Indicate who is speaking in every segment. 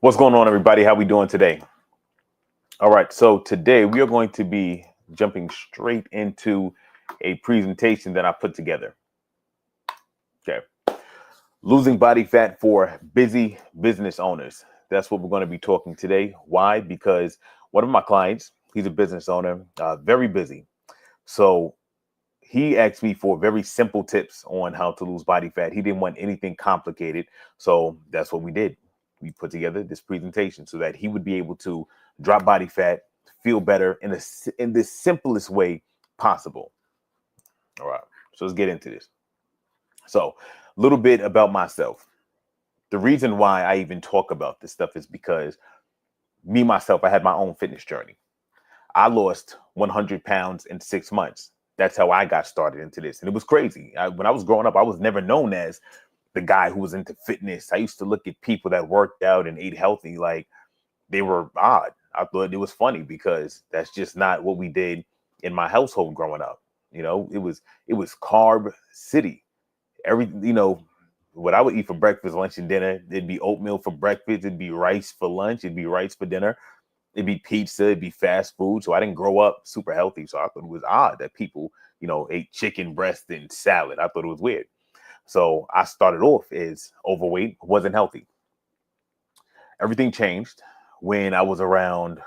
Speaker 1: What's going on, everybody? How we doing today? All right, so today we are going to be jumping straight into a presentation that I put together. Okay, losing body fat for busy business owners. That's what we're going to be talking today. Why? Because one of my clients, he's a business owner, very busy. So he asked me for very simple tips on how to lose body fat. He didn't want anything complicated. So that's what we did. We put together this presentation so that he would be able to drop body fat, feel better in the simplest way possible. All right. So let's get into this. So a little bit about myself. The reason why I even talk about this stuff is because myself, I had my own fitness journey. I lost 100 pounds in 6 months. That's how I got started into this. And it was crazy. When I was growing up, I was never known as the guy who was into fitness. I used to look at people that worked out and ate healthy like they were odd. I thought it was funny because that's just not what we did in my household growing up. It was carb city. What I would eat for breakfast, lunch, and dinner, it'd be oatmeal for breakfast, it'd be rice for lunch, it'd be rice for dinner. It'd be pizza, it'd be fast food. So I didn't grow up super healthy. So I thought it was odd that people, ate chicken breast and salad. I thought it was weird. So I started off as overweight, wasn't healthy. Everything changed when I was around,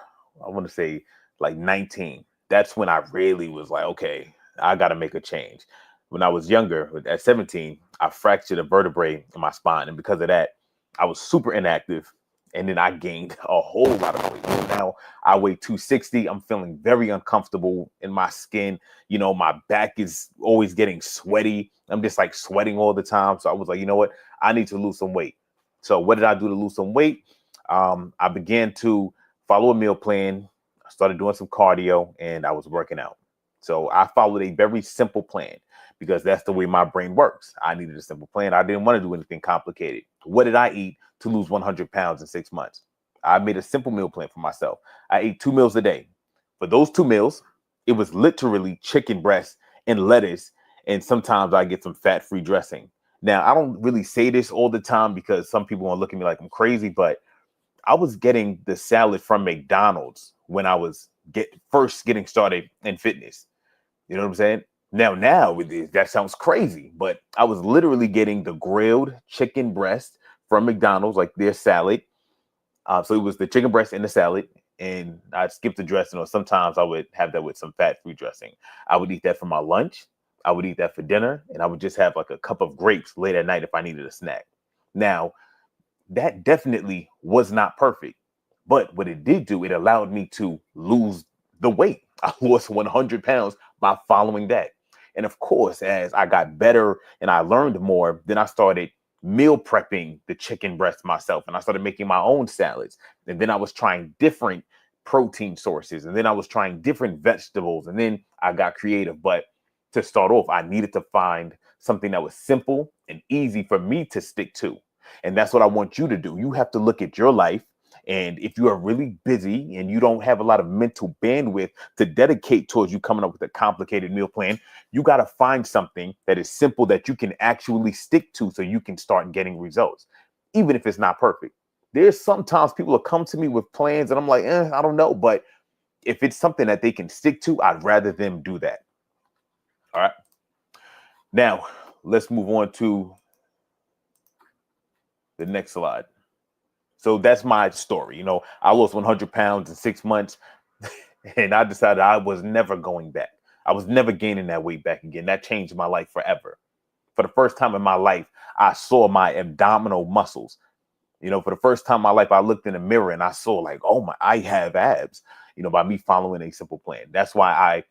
Speaker 1: I want to say like 19. That's when I really was like, okay, I got to make a change. When I was younger, at 17, I fractured a vertebrae in my spine. And because of that, I was super inactive. And then I gained a whole lot of weight. So now I weigh 260. I'm feeling very uncomfortable in my skin. My back is always getting sweaty. I'm just like sweating all the time. So I was like, you know what? I need to lose some weight. So what did I do to lose some weight? I began to follow a meal plan. I started doing some cardio and I was working out. So I followed a very simple plan because that's the way my brain works. I needed a simple plan. I didn't want to do anything complicated. What did I eat to lose 100 pounds in 6 months? I made a simple meal plan for myself. I ate 2 meals a day. For those 2 meals, it was literally chicken breast and lettuce. And sometimes I get some fat-free dressing. Now, I don't really say this all the time because some people want to look at me like I'm crazy, but I was getting the salad from McDonald's when I was first getting started in fitness. You know what I'm saying? Now that sounds crazy, but I was literally getting the grilled chicken breast from McDonald's, like their salad. So it was the chicken breast and the salad, and I'd skip the dressing, or sometimes I would have that with some fat-free dressing. I would eat that for my lunch. I would eat that for dinner, and I would just have like a cup of grapes late at night if I needed a snack. Now, that definitely was not perfect. But what it did do, it allowed me to lose the weight. I lost 100 pounds by following that. And of course, as I got better and I learned more, then I started meal prepping the chicken breast myself. And I started making my own salads. And then I was trying different protein sources. And then I was trying different vegetables. And then I got creative. But to start off, I needed to find something that was simple and easy for me to stick to. And that's what I want you to do. You have to look at your life. And if you are really busy and you don't have a lot of mental bandwidth to dedicate towards you coming up with a complicated meal plan, you got to find something that is simple that you can actually stick to so you can start getting results, even if it's not perfect. There's sometimes people will come to me with plans and I'm like, I don't know. But if it's something that they can stick to, I'd rather them do that. All right. Now, let's move on to the next slide. So that's my story. I lost 100 pounds in 6 months and I decided I was never going back. I was never gaining that weight back again. That changed my life forever. For the first time in my life, I saw my abdominal muscles. For the first time in my life, I looked in the mirror and I saw like, oh my, I have abs, by me following a simple plan. That's why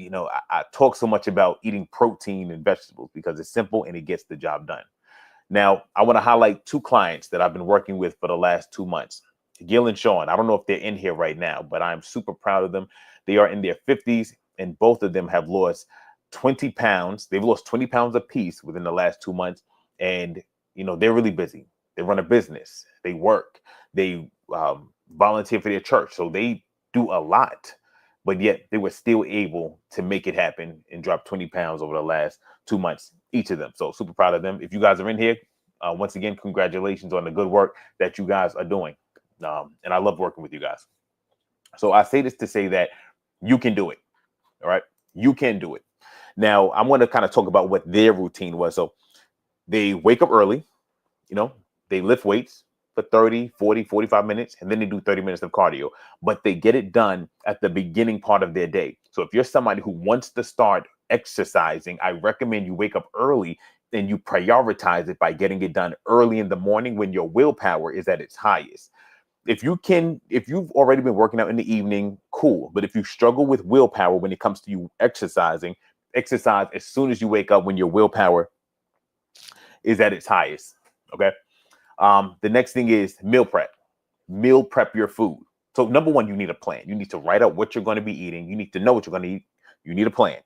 Speaker 1: I talk so much about eating protein and vegetables because it's simple and it gets the job done. Now, I want to highlight two clients that I've been working with for the last 2 months. Gil and Sean. I don't know if they're in here right now, but I'm super proud of them. They are in their 50s, and both of them have lost 20 pounds. They've lost 20 pounds apiece within the last 2 months. And, they're really busy. They run a business. They work. They volunteer for their church. So they do a lot. But yet they were still able to make it happen and drop 20 pounds over the last 2 months, each of them. So super proud of them. If you guys are in here, once again, congratulations on the good work that you guys are doing. And I love working with you guys. So I say this to say that you can do it. All right. You can do it. Now, I'm going to kind of talk about what their routine was. So they wake up early, you know, they lift weights for 30, 40, 45 minutes, and then they do 30 minutes of cardio. But they get it done at the beginning part of their day. So if you're somebody who wants to start exercising, I recommend you wake up early and you prioritize it by getting it done early in the morning when your willpower is at its highest. If you've already been working out in the evening, cool. But if you struggle with willpower when it comes to you exercising, exercise as soon as you wake up when your willpower is at its highest. Okay. The next thing is meal prep. Meal prep your food. So number one, you need a plan. You need to write out what you're going to be eating. You need to know what you're going to eat. You need a plan.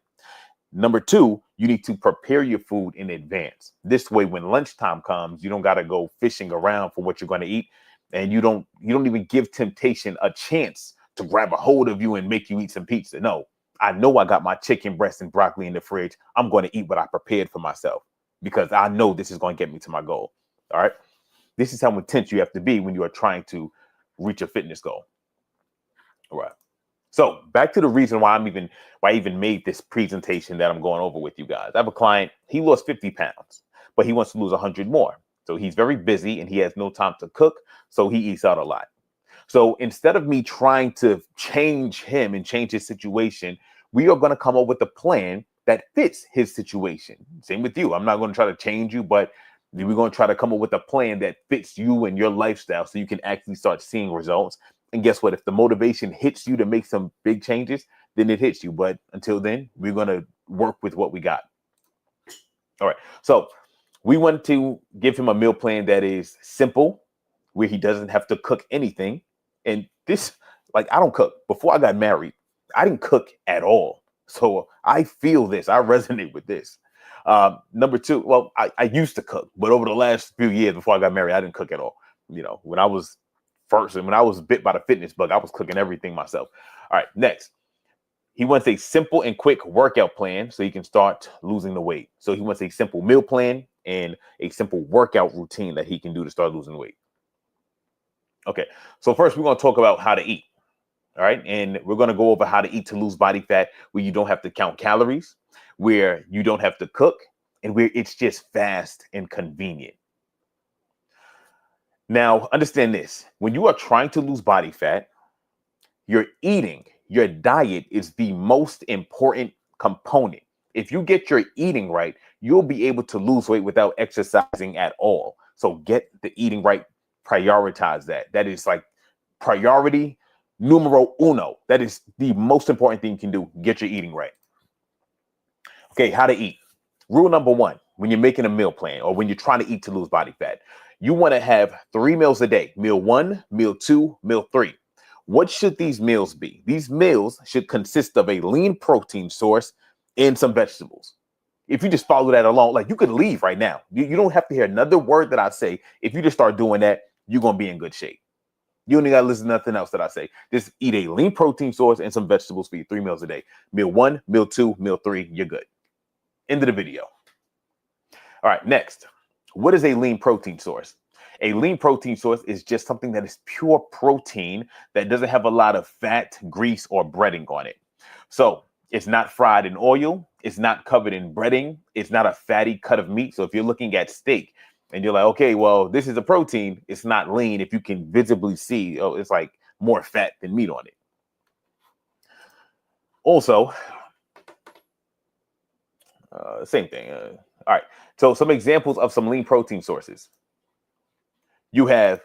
Speaker 1: Number two, you need to prepare your food in advance. This way, when lunchtime comes, you don't got to go fishing around for what you're going to eat. And you don't even give temptation a chance to grab a hold of you and make you eat some pizza. No, I know I got my chicken breast and broccoli in the fridge. I'm going to eat what I prepared for myself because I know this is going to get me to my goal. All right. This is how intense you have to be when you are trying to reach a fitness goal. All right. So back to the reason why I even made this presentation that I'm going over with you guys. I have a client, he lost 50 pounds, but he wants to lose 100 more. So he's very busy and he has no time to cook. So he eats out a lot. So instead of me trying to change him and change his situation, we are going to come up with a plan that fits his situation. Same with you. I'm not going to try to change you, but we're going to try to come up with a plan that fits you and your lifestyle so you can actually start seeing results. And guess what? If the motivation hits you to make some big changes, then it hits you. But until then, we're going to work with what we got. All right. So we want to give him a meal plan that is simple, where he doesn't have to cook anything. And this, like, I don't cook. Before I got married, I didn't cook at all. So I feel this. I resonate with this. Number two, well, I used to cook, but over the last few years before I got married, I didn't cook at all. You know, when I was bit by the fitness bug, I was cooking everything myself. All right, next. He wants a simple and quick workout plan so he can start losing the weight. So he wants a simple meal plan and a simple workout routine that he can do to start losing weight. Okay, so first we're going to talk about how to eat. All right, and we're going to go over how to eat to lose body fat where you don't have to count calories, where you don't have to cook, and where it's just fast and convenient. Now, understand this. When you are trying to lose body fat, your diet is the most important component. If you get your eating right, you'll be able to lose weight without exercising at all. So get the eating right, prioritize that. That is like priority numero uno. That is the most important thing you can do. Get your eating right. Okay, how to eat. Rule number one, when you're making a meal plan or when you're trying to eat to lose body fat, you want to have 3 meals a day. Meal 1, meal 2, meal 3. What should these meals be? These meals should consist of a lean protein source and some vegetables. If you just follow that along, like you could leave right now. You don't have to hear another word that I say. If you just start doing that, you're going to be in good shape. You don't got to listen to nothing else that I say. Just eat a lean protein source and some vegetables for your 3 meals a day. Meal 1, meal 2, meal 3, you're good. End of the video. All right, next. What is a lean protein source? A lean protein source is just something that is pure protein that doesn't have a lot of fat, grease, or breading on it. So it's not fried in oil. It's not covered in breading. It's not a fatty cut of meat. So if you're looking at steak and you're like, okay, well, this is a protein, it's not lean. If you can visibly see, oh, it's like more fat than meat on it. Also, same thing. All right. So some examples of some lean protein sources. You have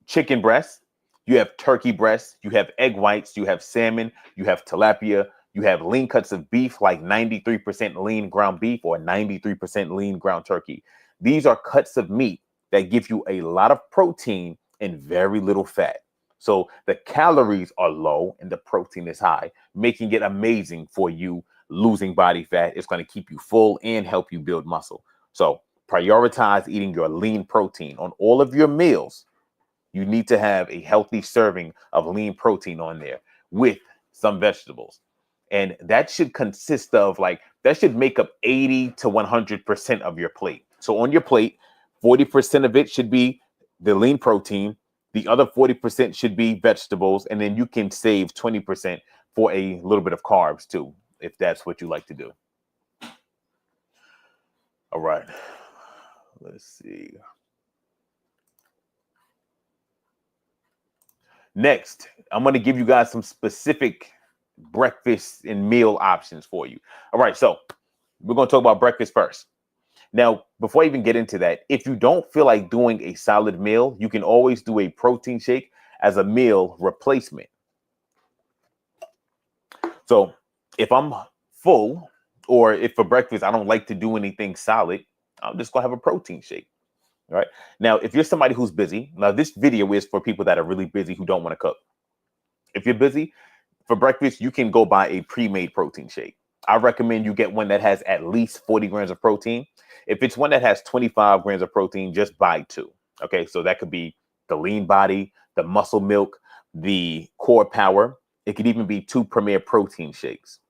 Speaker 1: chicken breast, you have turkey breast, you have egg whites, you have salmon, you have tilapia, you have lean cuts of beef like 93% lean ground beef or 93% lean ground turkey. These are cuts of meat that give you a lot of protein and very little fat. So the calories are low and the protein is high, making it amazing for you losing body fat. It's going to keep you full and help you build muscle. So prioritize eating your lean protein on all of your meals. You need to have a healthy serving of lean protein on there with some vegetables. And that should consist of that should make up 80 to 100% of your plate. So on your plate, 40% of it should be the lean protein, The other 40% should be vegetables, and then you can save 20% for a little bit of carbs too, if that's what you like to do. All right. Let's see. Next, I'm going to give you guys some specific breakfast and meal options for you. All right, so we're going to talk about breakfast first. Now, before I even get into that, if you don't feel like doing a solid meal, you can always do a protein shake as a meal replacement. So if I'm full, or if for breakfast I don't like to do anything solid, I'm just going to have a protein shake. All right. Now, if you're somebody who's busy, now this video is for people that are really busy who don't want to cook. If you're busy, for breakfast, you can go buy a pre-made protein shake. I recommend you get one that has at least 40 grams of protein. If it's one that has 25 grams of protein, just buy two. Okay, so that could be the lean body, the muscle milk, the core power. It could even be two premier protein shakes.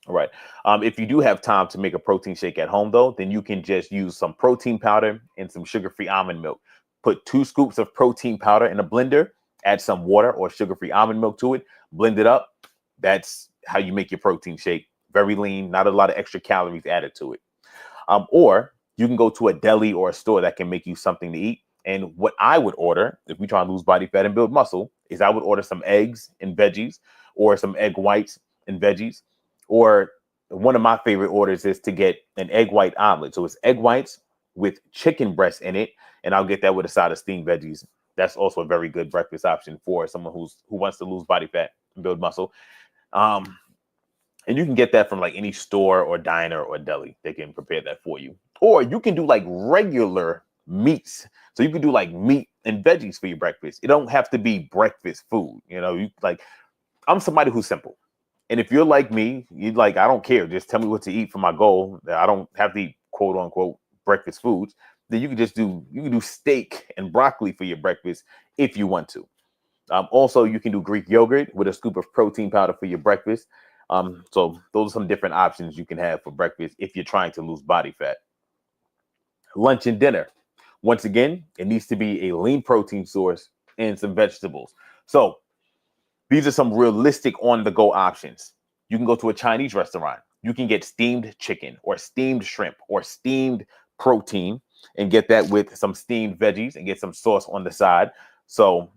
Speaker 1: All right. If you do have time to make a protein shake at home, though, then you can just use some protein powder and some sugar-free almond milk. Put 2 scoops of protein powder in a blender, add some water or sugar-free almond milk to it, blend it up. That's how you make your protein shake. Very lean, not a lot of extra calories added to it. Or you can go to a deli or a store that can make you something to eat. And what I would order, if we try and lose body fat and build muscle, is I would order some eggs and veggies, or some egg whites and veggies. Or one of my favorite orders is to get an egg white omelet. So it's egg whites with chicken breast in it, and I'll get that with a side of steamed veggies. That's also a very good breakfast option for someone who wants to lose body fat and build muscle. And you can get that from like any store or diner or deli. They can prepare that for you. Or you can do like regular meats. So you can do like meat and veggies for your breakfast. It don't have to be breakfast food. You know, I'm somebody who's simple. And if you're like me, you're like, I don't care. Just tell me what to eat for my goal. I don't have to eat quote unquote breakfast foods. Then you can do steak and broccoli for your breakfast if you want to. Also, you can do Greek yogurt with a scoop of protein powder for your breakfast. So those are some different options you can have for breakfast if you're trying to lose body fat. Lunch and dinner. Once again, it needs to be a lean protein source and some vegetables. So these are some realistic on-the-go options. You can go to a Chinese restaurant. You can get steamed chicken or steamed shrimp or steamed protein and get that with some steamed veggies and get some sauce on the side. So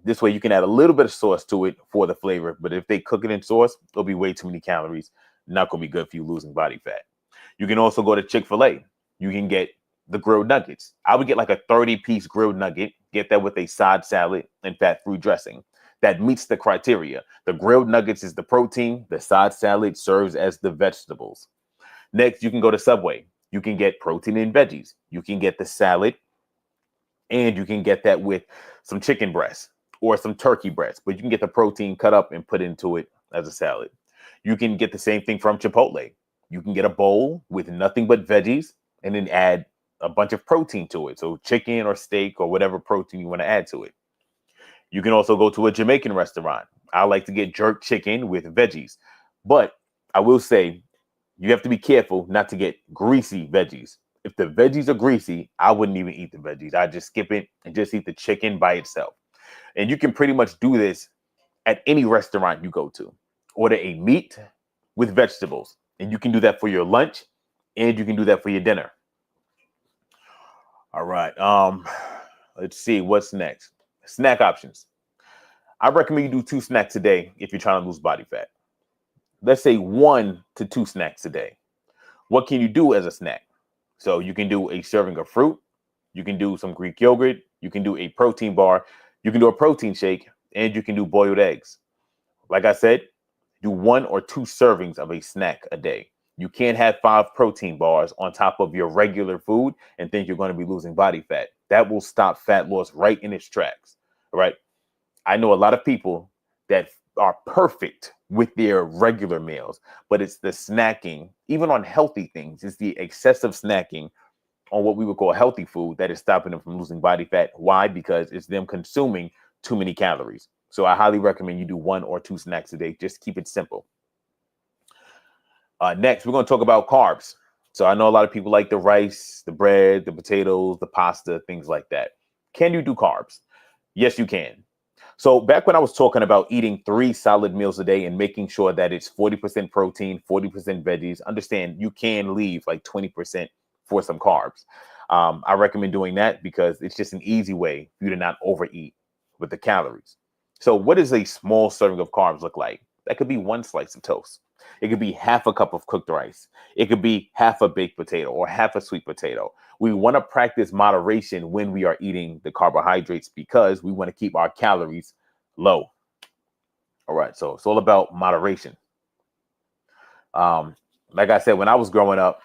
Speaker 1: this way you can add a little bit of sauce to it for the flavor. But if they cook it in sauce, it'll be way too many calories. Not going to be good for you losing body fat. You can also go to Chick-fil-A. You can get the grilled nuggets. I would get like a 30-piece grilled nugget, get that with a side salad and fat-free dressing. That meets the criteria. The grilled nuggets is the protein. The side salad serves as the vegetables. Next, you can go to Subway. You can get protein and veggies. You can get the salad, and you can get that with some chicken breast or some turkey breast, but you can get the protein cut up and put into it as a salad. You can get the same thing from Chipotle. You can get a bowl with nothing but veggies and then add a bunch of protein to it. So chicken or steak or whatever protein you want to add to it. You can also go to a Jamaican restaurant. I like to get jerk chicken with veggies, but I will say you have to be careful not to get greasy veggies. If the veggies are greasy, I wouldn't even eat the veggies. I just skip it and just eat the chicken by itself. And you can pretty much do this at any restaurant you go to. Order a meat with vegetables, and you can do that for your lunch, and you can do that for your dinner. All right. Let's see what's next. Snack options. I recommend you do 2 snacks a day if you're trying to lose body fat. Let's say 1 to 2 snacks a day. What can you do as a snack? So you can do a serving of fruit. You can do some Greek yogurt. You can do a protein bar. You can do a protein shake, and you can do boiled eggs. Like I said, do 1 or 2 servings of a snack a day. You can't have 5 protein bars on top of your regular food and think you're going to be losing body fat. That will stop fat loss right in its tracks. All right. I know a lot of people that are perfect with their regular meals, but it's the snacking, even on healthy things, it's the excessive snacking on what we would call healthy food that is stopping them from losing body fat. Why? Because it's them consuming too many calories. So I highly recommend you do 1 or 2 snacks a day. Just keep it simple. Next, we're going to talk about carbs. So I know a lot of people like the rice, the bread, the potatoes, the pasta, things like that. Can you do carbs? Yes, you can. So back when I was talking about eating 3 solid meals a day and making sure that it's 40% protein, 40% veggies, understand you can leave like 20% for some carbs. I recommend doing that because it's just an easy way for you to not overeat with the calories. So what does a small serving of carbs look like? That could be one slice of toast. It could be half a cup of cooked rice. It could be half a baked potato or half a sweet potato. We want to practice moderation when we are eating the carbohydrates because we want to keep our calories low. All right, so it's all about moderation. Um, like I said, when I was growing up,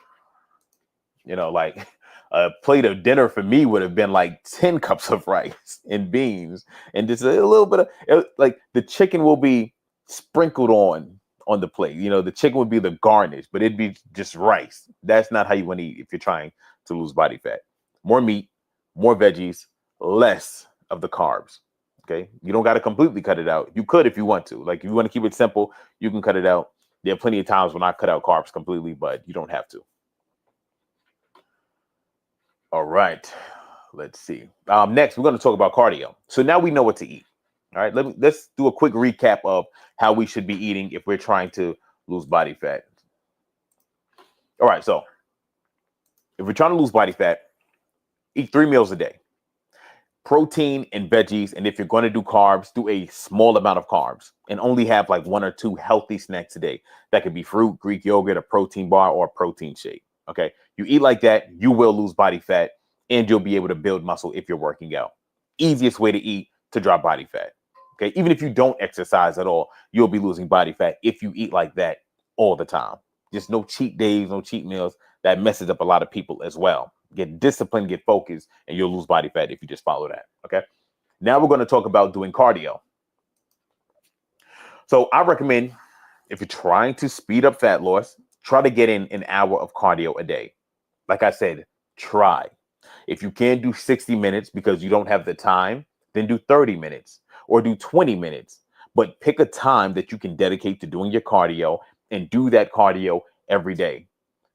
Speaker 1: like a plate of dinner for me would have been like 10 cups of rice and beans and just a little bit of like the chicken will be sprinkled on the plate. The chicken would be the garnish, but it'd be just rice. That's not how you want to eat if you're trying to lose body fat. More meat, more veggies, less of the carbs. Okay. You don't got to completely cut it out. You could if you want to. Like if you want to keep it simple, you can cut it out. There are plenty of times when I cut out carbs completely, but you don't have to. All right, let's see. Next, we're going to talk about cardio. So now we know what to eat. All right, let's do a quick recap of how we should be eating if we're trying to lose body fat. All right, so if we're trying to lose body fat, eat 3 meals a day, protein and veggies. And if you're going to do carbs, do a small amount of carbs and only have like 1 or 2 healthy snacks a day. That could be fruit, Greek yogurt, a protein bar, or a protein shake. Okay. You eat like that, you will lose body fat and you'll be able to build muscle if you're working out. Easiest way to eat to drop body fat. Okay. Even if you don't exercise at all, you'll be losing body fat if you eat like that all the time. Just no cheat days, no cheat meals. That messes up a lot of people as well. Get disciplined, get focused, and you'll lose body fat if you just follow that. Okay. Now we're going to talk about doing cardio. So I recommend if you're trying to speed up fat loss, try to get in an hour of cardio a day. Like I said, try. If you can't do 60 minutes because you don't have the time, then do 30 minutes or do 20 minutes. But pick a time that you can dedicate to doing your cardio and do that cardio every day.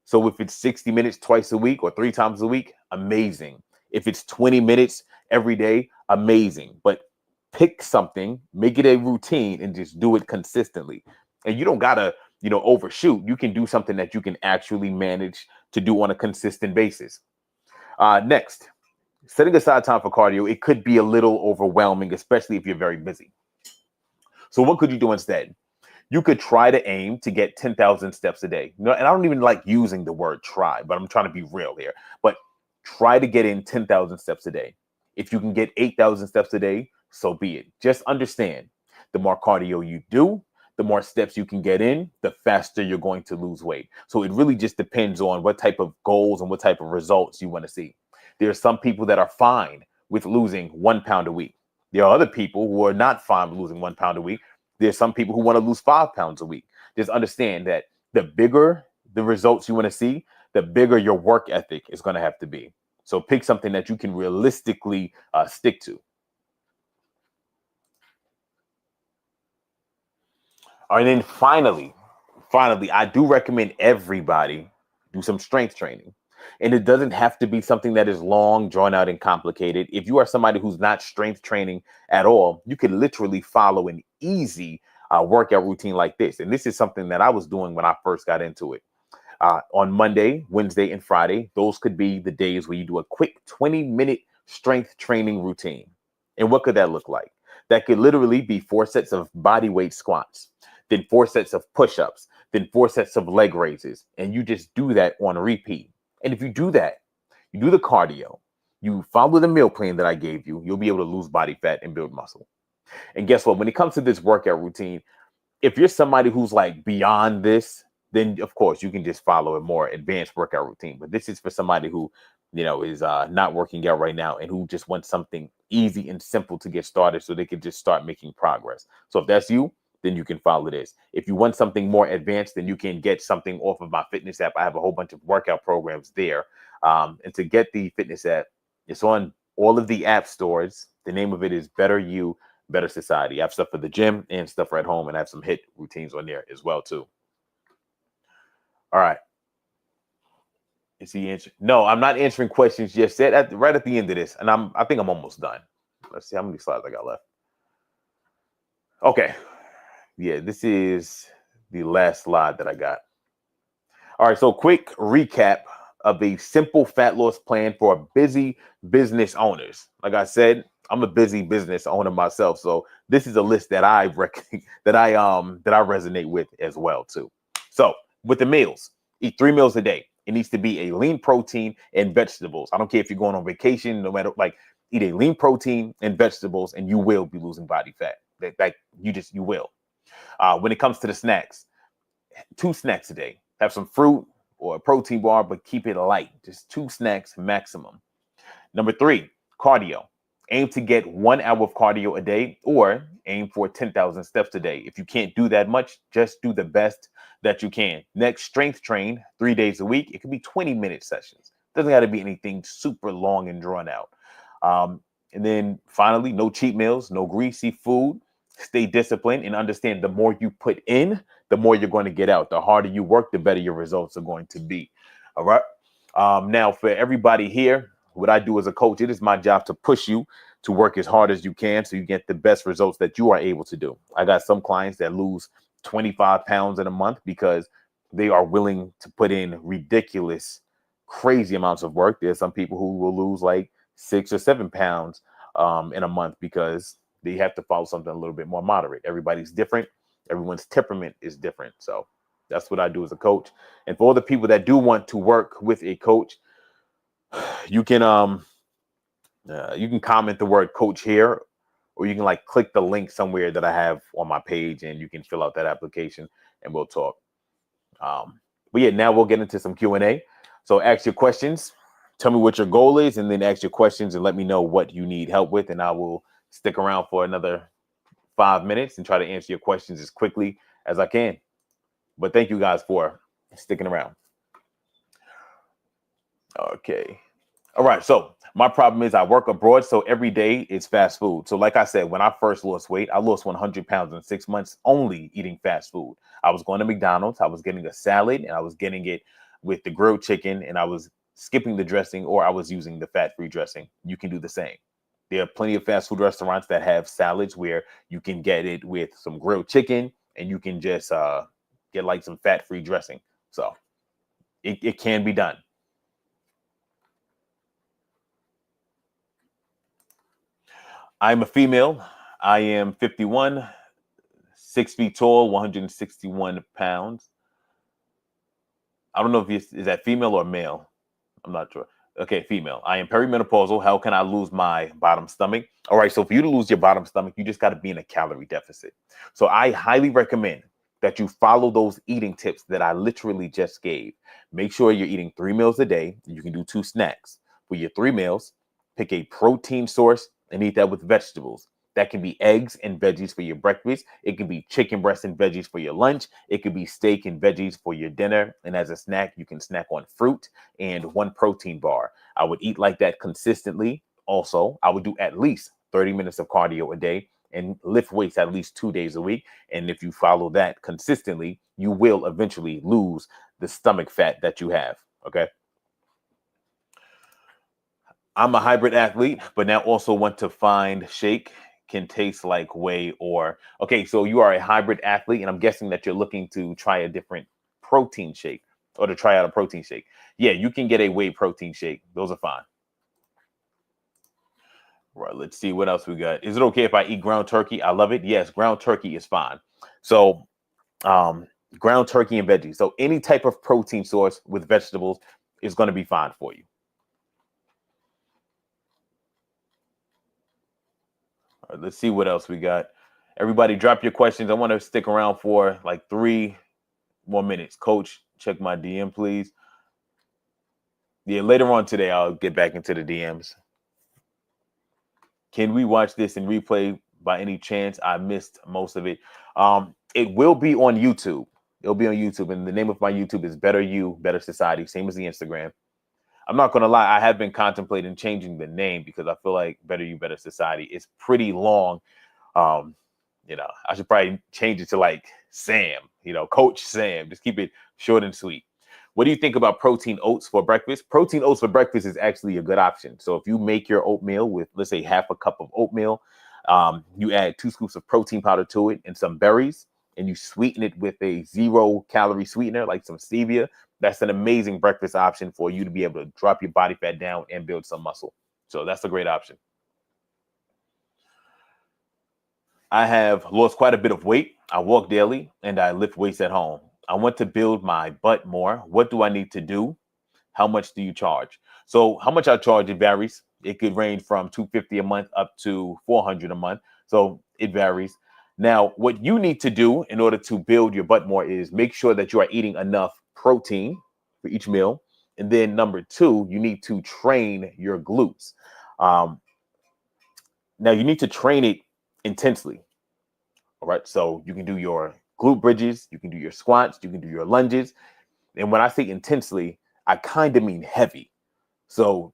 Speaker 1: So if it's 60 minutes twice a week or 3 times a week, amazing. If it's 20 minutes every day, amazing. But pick something, make it a routine, and just do it consistently. And you don't gotta, overshoot. You can do something that you can actually manage to do on a consistent basis. Next, setting aside time for cardio, it could be a little overwhelming, especially if you're very busy. So what could you do instead? You could try to aim to get 10,000 steps a day. And I don't even like using the word try, but I'm trying to be real here. But try to get in 10,000 steps a day. If you can get 8,000 steps a day, so be it. Just understand, the more cardio you do, the more steps you can get in, the faster you're going to lose weight. So it really just depends on what type of goals and what type of results you want to see. There are some people that are fine with losing 1 pound a week. There are other people who are not fine with losing 1 pound a week. There's some people who want to lose 5 pounds a week. Just understand that the bigger the results you want to see, the bigger your work ethic is going to have to be. So pick something that you can realistically stick to. All right, and then finally, I do recommend everybody do some strength training. And it doesn't have to be something that is long, drawn out, and complicated. If you are somebody who's not strength training at all, you can literally follow an easy workout routine like this. And this is something that I was doing when I first got into it. On Monday, Wednesday, and Friday, those could be the days where you do a quick 20-minute strength training routine. And what could that look like? That could literally be 4 sets of body weight squats, then 4 sets of push-ups, then 4 sets of leg raises. And you just do that on repeat. And if you do that, you do the cardio, you follow the meal plan that I gave you, you'll be able to lose body fat and build muscle. And guess what? When it comes to this workout routine, if you're somebody who's like beyond this, then of course you can just follow a more advanced workout routine. But this is for somebody who, is not working out right now and who just wants something easy and simple to get started so they can just start making progress. So if that's you, then you can follow this. If you want something more advanced, then you can get something off of my fitness app. I have a whole bunch of workout programs there. And to get the fitness app, it's on all of the app stores. The name of it is Better You, Better Society. I have stuff for the gym and stuff for at home, and I have some hit routines on there as well too. All right. Is he answering? No, I'm not answering questions just yet. Right at the end of this, and I think I'm almost done. Let's see how many slides I got left. Okay. Yeah, this is the last slide that I got. All right, so quick recap of a simple fat loss plan for busy business owners. Like I said, I'm a busy business owner myself, so this is a list that that I resonate with as well too. So with the meals, eat 3 meals a day. It needs to be a lean protein and vegetables. I don't care if you're going on vacation, no matter, like, eat a lean protein and vegetables, and you will be losing body fat. That you will. When it comes to the snacks, 2 snacks a day. Have some fruit or a protein bar, but keep it light. Just 2 snacks maximum. Number 3, cardio. Aim to get 1 hour of cardio a day, or aim for 10,000 steps a day. If you can't do that much, just do the best that you can. Next, strength train 3 days a week. It could be 20-minute sessions. Doesn't got to be anything super long and drawn out. And then finally, no cheat meals, no greasy food. Stay disciplined and understand the more you put in, the more you're going to get out. The harder you work, the better your results are going to be. All right. Now, for everybody here, what I do as a coach, it is my job to push you to work as hard as you can so you get the best results that you are able to do. I got some clients that lose 25 pounds in a month because they are willing to put in ridiculous, crazy amounts of work. There's some people who will lose like 6 or 7 pounds in a month because they have to follow something a little bit more moderate. Everybody's different. Everyone's temperament is different. So that's what I do as a coach. And for all the people that do want to work with a coach, you can comment the word coach here, or you can like click the link somewhere that I have on my page, and you can fill out that application and we'll talk. But yeah, now we'll get into some Q&A. So ask your questions, tell me what your goal is, and then ask your questions and let me know what you need help with, and I will stick around for another 5 minutes and try to answer your questions as quickly as I can. But thank you guys for sticking around. Okay. All right. So my problem is I work abroad, so every day is fast food. So like I said, when I first lost weight, I lost 100 pounds in 6 months only eating fast food. I was going to McDonald's, I was getting a salad, and I was getting it with the grilled chicken, and I was skipping the dressing, or I was using the fat-free dressing. You can do the same. There are plenty of fast food restaurants that have salads where you can get it with some grilled chicken, and you can just get like some fat-free dressing. So it can be done. I'm a female. I am 51, 6 feet tall, 161 pounds. I don't know if is that female or male. I'm not sure. Okay, female. I am perimenopausal. How can I lose my bottom stomach? All right, so for you to lose your bottom stomach, you just got to be in a calorie deficit. So I highly recommend that you follow those eating tips that I literally just gave. Make sure you're eating 3 meals a day. You can do 2 snacks. For your 3 meals, pick a protein source and eat that with vegetables. That can be eggs and veggies for your breakfast. It can be chicken breast and veggies for your lunch. It could be steak and veggies for your dinner. And as a snack, you can snack on fruit and 1 protein bar. I would eat like that consistently. Also, I would do at least 30 minutes of cardio a day and lift weights at least 2 days a week. And if you follow that consistently, you will eventually lose the stomach fat that you have. Okay. I'm a hybrid athlete, but now also want to find shake can taste like whey or okay. So you are a hybrid athlete, and I'm guessing that you're looking to try a different protein shake or to try out a protein shake. Yeah, you can get a whey protein shake. Those are fine. Right. Let's see what else we got. Is it okay if I eat ground turkey? I love it. Yes, ground turkey is fine. So, ground turkey and veggies. So any type of protein source with vegetables is going to be fine for you. All right, let's see what else we got. Everybody drop your questions. I want to stick around for like 3 more minutes. Coach, check my DM, please. Yeah, later on today, I'll get back into the DMs. Can we watch this in replay by any chance? I missed most of it. It will be on YouTube. It'll be on YouTube. And the name of my YouTube is Better You, Better Society, same as the Instagram. I'm not going to lie. I have been contemplating changing the name because I feel like Better You, Better Society is pretty long. I should probably change it to like Sam, Coach Sam. Just keep it short and sweet. What do you think about protein oats for breakfast? Protein oats for breakfast is actually a good option. So if you make your oatmeal with, let's say, half a cup of oatmeal, you add 2 scoops of protein powder to it and some berries, and you sweeten it with a 0-calorie sweetener like some stevia. That's an amazing breakfast option for you to be able to drop your body fat down and build some muscle. So that's a great option. I have lost quite a bit of weight. I walk daily and I lift weights at home. I want to build my butt more. What do I need to do? How much do you charge? So how much I charge, it varies. It could range from $250 a month up to $400 a month. So it varies. Now, what you need to do in order to build your butt more is make sure that you are eating enough protein for each meal. And then number 2, you need to train your glutes. Now you need to train it intensely. All right. So you can do your glute bridges, you can do your squats, you can do your lunges. And when I say intensely, I kind of mean heavy. So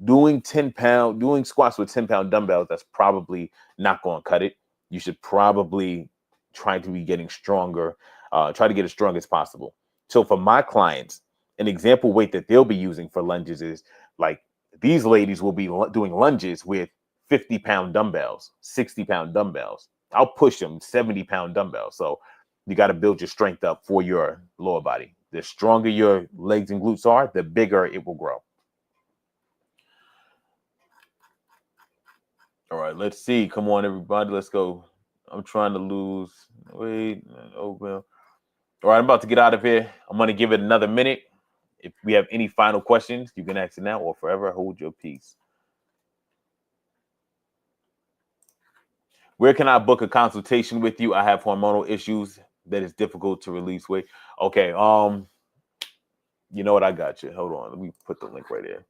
Speaker 1: doing squats with 10-pound dumbbells, that's probably not going to cut it. You should probably try to be getting stronger, try to get as strong as possible. So for my clients, an example weight that they'll be using for lunges is like these ladies will be doing lunges with 50-pound dumbbells, 60-pound dumbbells. I'll push them 70-pound dumbbells. So you got to build your strength up for your lower body. The stronger your legs and glutes are, the bigger it will grow. All right, let's see. Come on, everybody. Let's go. I'm trying to lose weight. Oh, well. All right, I'm about to get out of here. I'm going to give it another minute. If we have any final questions, you can ask it now or forever hold your peace. Where can I book a consultation with you? I have hormonal issues that is difficult to release weight. Okay. You know what? I got you. Hold on. Let me put the link right here.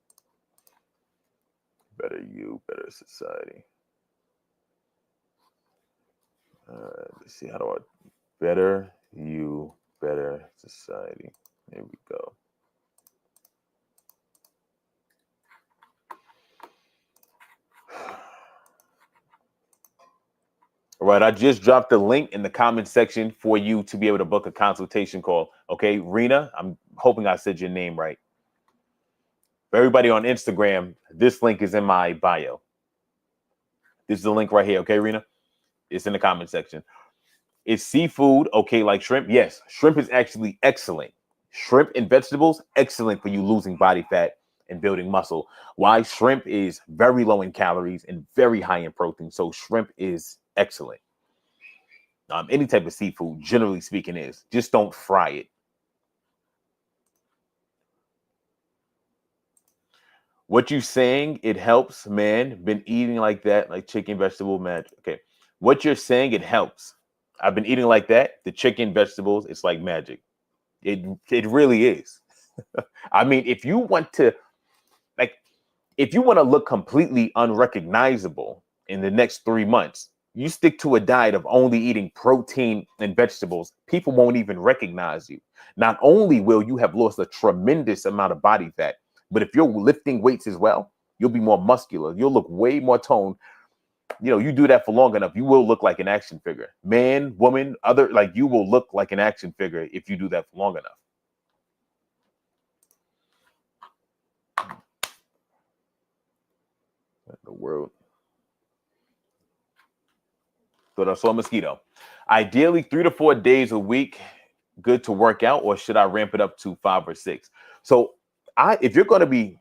Speaker 1: Better you, better society. Let's see. How do I better you, better society? There we go. All right, I just dropped the link in the comment section for you to be able to book a consultation call. Okay, Rena, I'm hoping I said your name right. For everybody on Instagram, this link is in my bio. This is the link right here. Okay, Rena? It's in the comment section. Is seafood okay like shrimp? Yes, shrimp is actually excellent. Shrimp and vegetables, excellent for you losing body fat and building muscle. Why? Shrimp is very low in calories and very high in protein. So shrimp is excellent. Any type of seafood, generally speaking, is. Just don't fry it. What you saying, it helps, man. Been eating like that, like chicken, vegetable, man. Okay. What you're saying, it helps. I've been eating like that. The chicken, vegetables, it's like magic. It really is. I mean, if you want to look completely unrecognizable in the next 3 months, you stick to a diet of only eating protein and vegetables, people won't even recognize you. Not only will you have lost a tremendous amount of body fat, but if you're lifting weights as well, you'll be more muscular. You'll look way more toned. You know, you do that for long enough, you will look like an action figure. Man, woman, you will look like an action figure if you do that for long enough. The world. So that's a mosquito. Ideally, 3 to 4 days a week, good to work out, or should I ramp it up to 5 or 6? So if you're going to be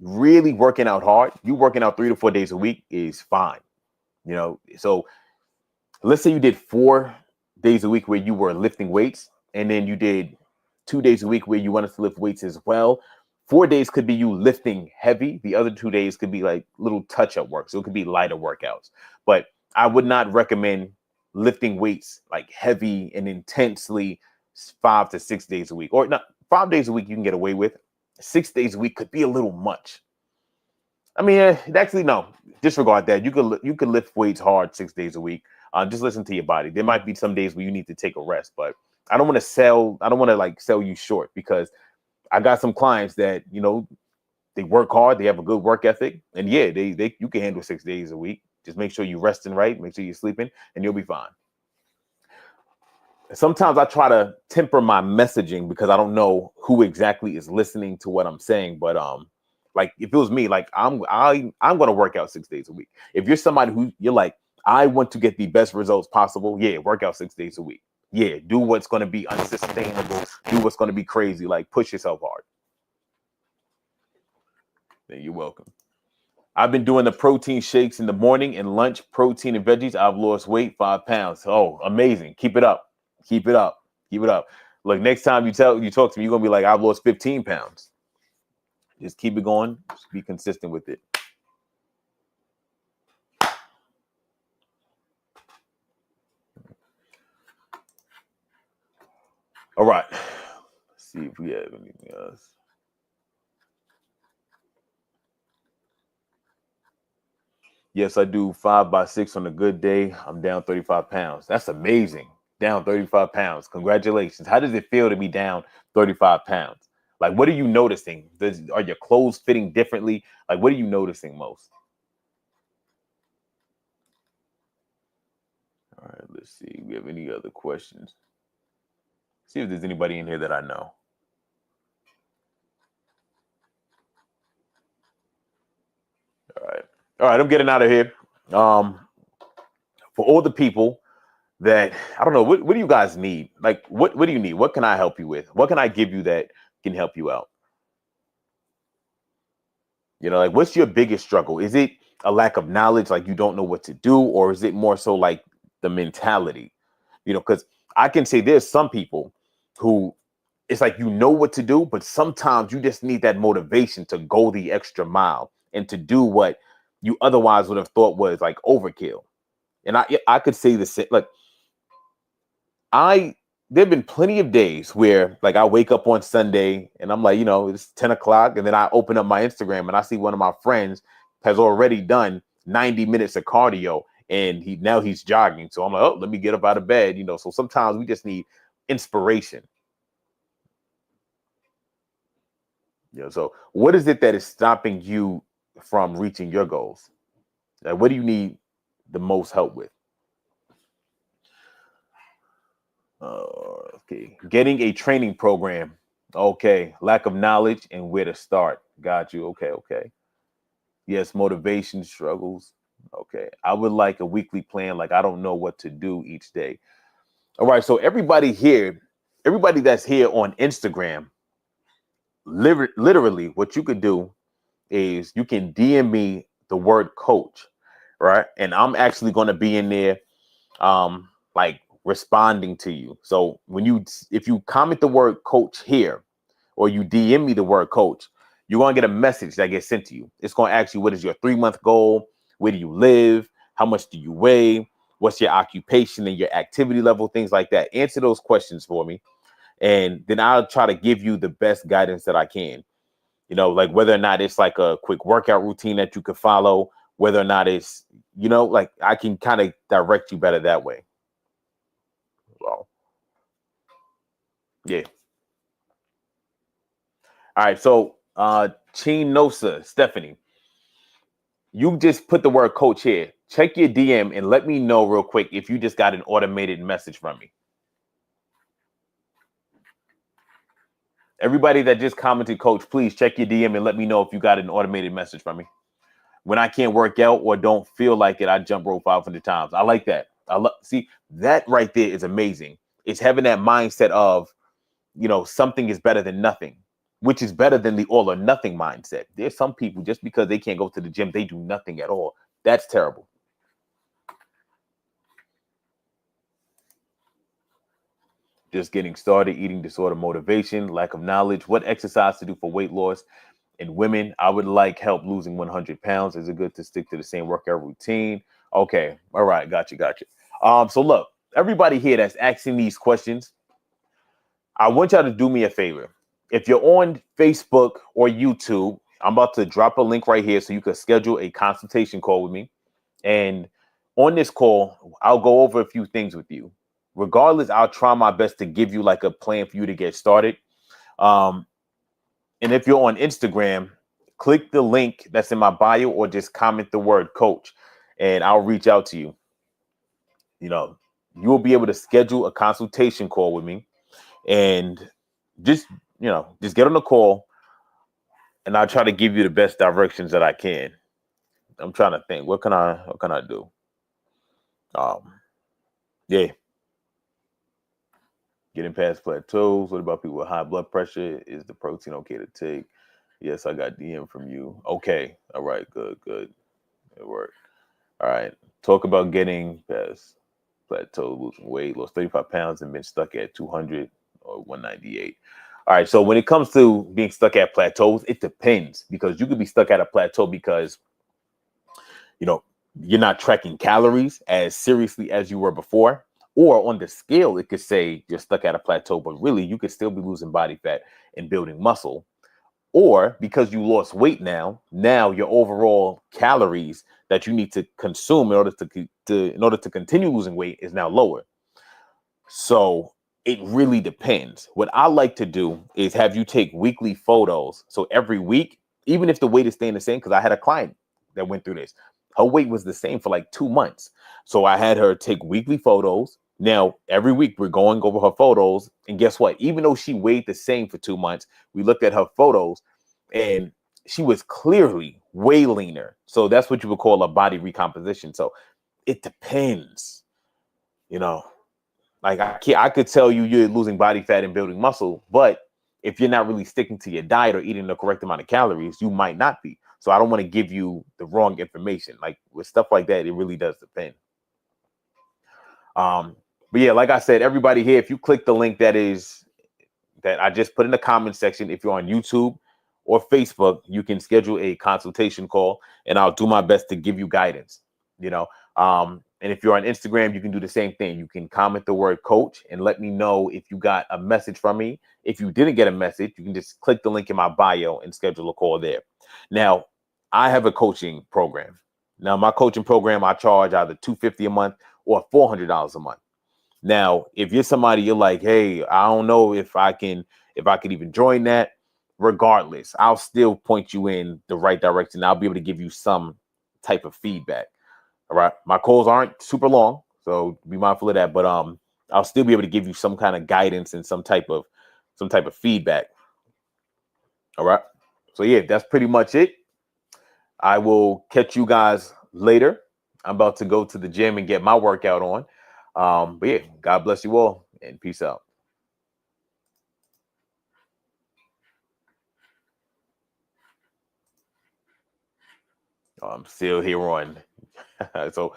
Speaker 1: really working out hard, you working out 3 to 4 days a week is fine. You know, so let's say you did 4 days a week where you were lifting weights, and then you did 2 days a week where you wanted to lift weights as well. 4 days could be you lifting heavy. The other 2 days could be like little touch-up work. So it could be lighter workouts. But I would not recommend lifting weights like heavy and intensely 5 to 6 days a week. Or not 5 days a week you can get away with. 6 days a week could be a little much. I mean, actually, no, disregard that. You could lift weights hard 6 days a week. Just listen to your body. There might be some days where you need to take a rest, but I don't want to sell you short, because I got some clients that, you know, they work hard, they have a good work ethic, and yeah, you can handle 6 days a week. Just make sure you're resting right, make sure you're sleeping, and you'll be fine. sometimes I try to temper my messaging because I don't know who exactly is listening to what I'm saying. But like if it was me, like I'm gonna work out 6 days a week. If you're somebody who you're like, I want to get the best results possible, yeah, work out 6 days a week. Yeah, do what's gonna be unsustainable, do what's gonna be crazy, like push yourself hard. Then you're welcome. I've been doing the protein shakes in the morning and lunch, protein and veggies. I've lost weight, 5 pounds. Oh, amazing. Keep it up. Keep it up. Keep it up. Look, next time you talk to me, you're gonna be like, I've lost 15 pounds. Just keep it going. Just be consistent with it. All right. Let's see if we have anything else. Yes, I do 5x6 on a good day. I'm down 35 pounds. That's amazing. Down 35 pounds. Congratulations. How does it feel to be down 35 pounds? Like, what are you noticing? Are your clothes fitting differently? Like, what are you noticing most? All right, let's see. We have any other questions? See if there's anybody in here that I know. All right. All right, I'm getting out of here. For all the people that I don't know, what do you guys need? Like, what do you need? What can I help you with? What can I give you that can help you out? You know, like what's your biggest struggle? Is it a lack of knowledge, like you don't know what to do, or is it more so like the mentality? You know, because I can say there's some people who it's like you know what to do, but sometimes you just need that motivation to go the extra mile and to do what you otherwise would have thought was like overkill. And I could say the same. Like I there've been plenty of days where like I wake up on Sunday and I'm like, you know, it's 10 o'clock, and then I open up my Instagram and I see one of my friends has already done 90 minutes of cardio and he's jogging. So I'm like, oh, let me get up out of bed, you know. So sometimes we just need inspiration. You know, so what is it that is stopping you from reaching your goals? Like, what do you need the most help with? Okay, getting a training program. Okay, lack of knowledge and where to start. Got you. Okay, okay. Yes, motivation struggles. Okay, I would like a weekly plan. Like I don't know what to do each day. All right, so everybody here, everybody that's here on Instagram, literally, what you could do is you can DM me the word coach, right? And I'm actually going to be in there like responding to you. So if you comment the word coach here or you DM me the word coach, you're going to get a message that gets sent to you. It's going to ask you, what is your 3-month goal? Where do you live? How much do you weigh? What's your occupation and your activity level? Things like that. Answer those questions for me. And then I'll try to give you the best guidance that I can. You know, like whether or not it's like a quick workout routine that you could follow, whether or not it's, you know, like I can kind of direct you better that way. Well, yeah. All right. So, Chinosa, Stephanie, you just put the word coach here. Check your DM and let me know real quick if you just got an automated message from me. Everybody that just commented, coach, please check your DM and let me know if you got an automated message from me. When I can't work out or don't feel like it, I jump rope 500 times. I like that. See that right there is amazing. It's having that mindset of, you know, something is better than nothing, which is better than the all or nothing mindset. There's some people just because they can't go to the gym, they do nothing at all. That's terrible. Just getting started, eating disorder, motivation, lack of knowledge, what exercise to do for weight loss. In women, I would like help losing 100 pounds. Is it good to stick to the same workout routine? Okay. All right. Gotcha. Gotcha. So look, everybody here that's asking these questions, I want y'all to do me a favor. If you're on Facebook or YouTube, I'm about to drop a link right here so you can schedule a consultation call with me. And on this call, I'll go over a few things with you. Regardless, I'll try my best to give you like a plan for you to get started. Um, and if you're on Instagram, click the link that's in my bio or just comment the word coach and I'll reach out to you. You know, you will be able to schedule a consultation call with me, and just just get on the call, and I'll try to give you the best directions that I can. I'm trying to think, what can I do? Um, yeah, getting past plateaus. What about people with high blood pressure? Is the protein okay to take? Yes, I got DM from you. Okay, all right, good. It worked. All right. Talk about getting past plateau, losing weight, lost 35 pounds, and been stuck at 200 or 198. All right. So when it comes to being stuck at plateaus, it depends, because you could be stuck at a plateau because, you know, you're not tracking calories as seriously as you were before. Or on the scale, it could say you're stuck at a plateau, but really you could still be losing body fat and building muscle. Or because you lost weight now your overall calories that you need to consume in order to continue losing weight is now lower. So it really depends. What I like to do is have you take weekly photos. So every week, even if the weight is staying the same, because I had a client that went through this, her weight was the same for like 2 months. So I had her take weekly photos. Now, every week we're going over her photos. And guess what? Even though she weighed the same for 2 months, we looked at her photos and she was clearly way leaner. So that's what you would call a body recomposition. So it depends, you know. Like I could tell you you're losing body fat and building muscle, but if you're not really sticking to your diet or eating the correct amount of calories, you might not be. So I don't want to give you the wrong information. Like with stuff like that, it really does depend. Um, but yeah, like I said, everybody here, if you click the link that I just put in the comment section, if you're on YouTube or Facebook, you can schedule a consultation call, and I'll do my best to give you guidance. You know, and if you're on Instagram, you can do the same thing. You can comment the word coach and let me know if you got a message from me. If you didn't get a message, you can just click the link in my bio and schedule a call there. Now, I have a coaching program. Now, my coaching program, I charge either $250 a month or $400 a month. Now, if you're somebody you're like, hey, I don't know if I could even join that. Regardless, I'll still point you in the right direction. I'll be able to give you some type of feedback. All right. My calls aren't super long, so be mindful of that. But I'll still be able to give you some kind of guidance and some type of feedback. All right. So yeah, that's pretty much it. I will catch you guys later. I'm about to go to the gym and get my workout on. But yeah, God bless you all and peace out. I'm still here on. So